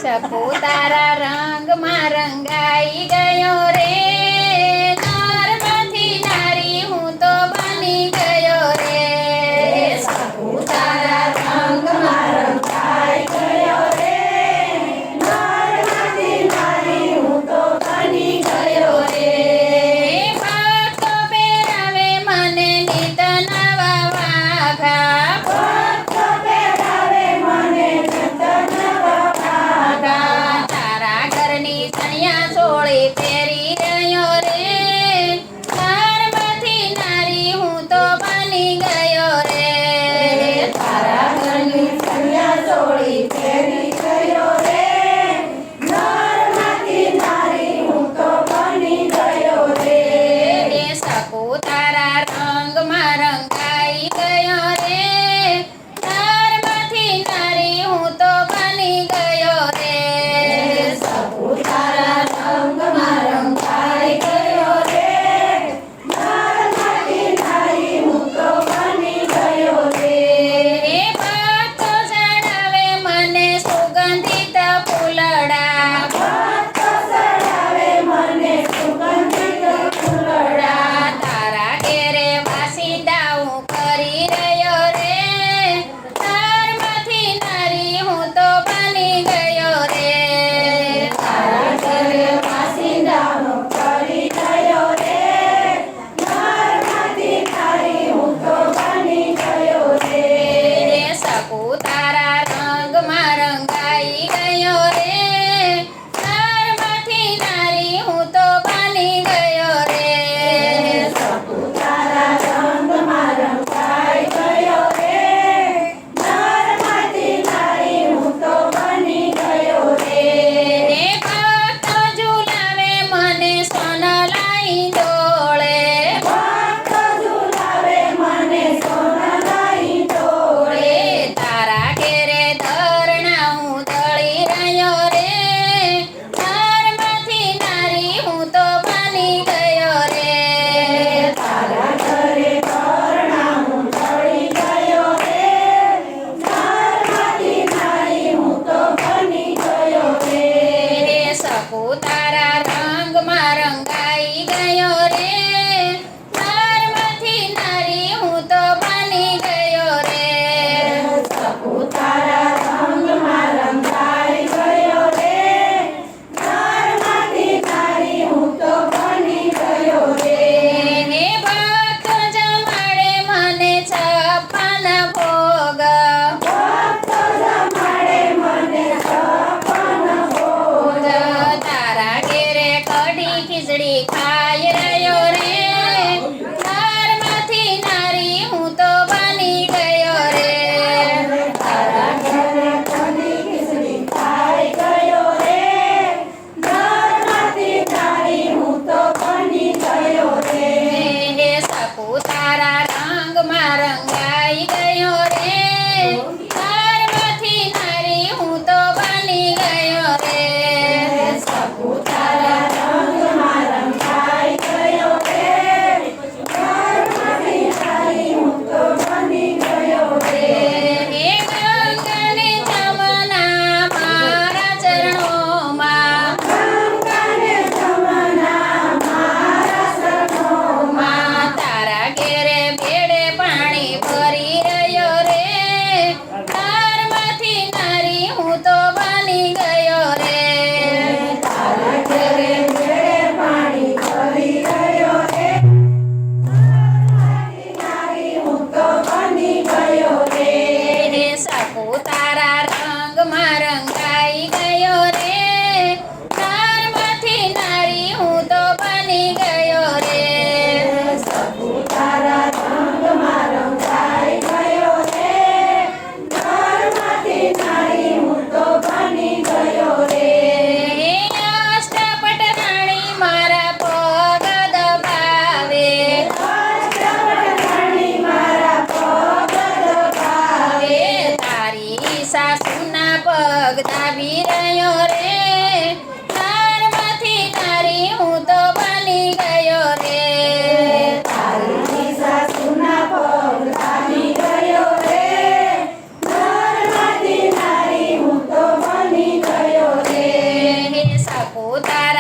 શકું તારા રંગમાં રંગાઈ ગયો રે, નરમાંથી નારી હું તો બની ગયો રે. શકું તારા રંગમાં રંગાઈ ગયો રે, નરમાંથી નારી હું તો બની ગયો રે. ભક્તો પહેરાવે મને નિત નવા વાઘા, ભક્તો પહેરાવે મને નિત નવા વાઘા. તારા ઘરની ચણિયા ચોળી પહેરી રહ્યો રે, નરમાંથી નારી હું તો બની ગયો રે. તારા ઘરની ચણિયા ચોળી પહેરી ગયો રે, નરમાંથી નારી હું તો બની ગયો રે. શકું તારા રંગમાં રંગાઈ ગયો રે, નરમાંથી નારી હું તો બની ગયો રે. શકું તારા રંગમાં રંગાઈ ગયો રે, નરમાંથી નારી હું તો બની ગયો રે. ભક્તો ચડાવે મને સુગંધિત ફૂલડા, ભક્તો ચડાવે મને સુગંધિત ફૂલડા. તારા ઘેરે વાસિંદા હું કરી રહ્યો રે, નરમાંથી નારી હું તો બની ગયો રે. તારા ઘરે વાસિંદા હું કરી ગયો રે, નરમાંથી નારી હું તો બની ગયો રે. શકું તારા રંગમાં રંગાઈ ગયો રે, નરમાંથી નારી હું તો બની ગયો રે. શકું તારા રંગમાં રંગાઈ ગયો રે, નરમાંથી નારી હું તો બની ગયો રે. ભક્તો ઝુલાવે મને સોનલાઈ ડોળે, ભક્તો ઝુલાવે મને સોનાલાઈ ડોળે. તારા ઘેરે ધરણા હું દળી રહ્યો રે, નરમાંથી નારી હું તો બની ગયો રે. તારા ઘરે તોરણા હું ચડી ગયો રે, નરમાંથી નારી હું તો બની ગયો રે. શકું તારા રંગમાં રંગાઈ ગયો રે, નરમાંથી નારી હું તો બની ગયો રે. શકું તારા રંગમાં રંગાઈ ગયો રે, નરમાંથી નારી હું તો બની ગયો રે. ભક્તો જમાડે મને 56 ભોગ, ભક્તો જમાડે મને 56 ભોગ. તારા ઘેરે કઢી ખીચડી ખાઈ રહ્યો રે, નરમાંથી નારી હું તો બની ગયો રે. તારા ઘરે કઢી ખીચડી ખાઈ ગયો રે, નરમાંથી નારી હું તો બની ગયો રે. શકું તારા રંગમાં રંગાઈ ગયો રે, નરમાંથી નારી હું તો બની ગયો રે. શકું તારા રંગમાં રંગાઈ ગયો રે, નરમાંથી નારી હું તો બની ગયો રે. ગંગાને જમના મારા ચરણોમાં, ગંગાને જમના મારા શરણોમાં. તારા ઘેરે બેડે પાણી ભરી રહ્યો રે, નરમાંથી નારી હું તો બની ગયો રે. તારા ઘરે બેડે પાણી ભરી રહ્યો રે, નરમાંથી નારી હું તો બની ગયો રે. શકું તારા રંગમાં રંગાઈ ગયો રે, નરમાંથી નારી હું તો બની ગયો રે. શકું તારા રંગમાં રંગાઈ ગયો રે, નરમાંથી નારી હું તો બની ગયો રે. અષ્ટપટ રાણી મારા પગ દબાવે, અષ્ટપટરાણી મારા પગ દબાવે. તારી સાસુના પગ દાબી રહ્યો રે, નરમાંથી નારી હું તો બની ગયો રે. તારી સાસુના પગ દાબી ગયો રે, નરમાંથી નારી હું તો બની ગયો ઉતાર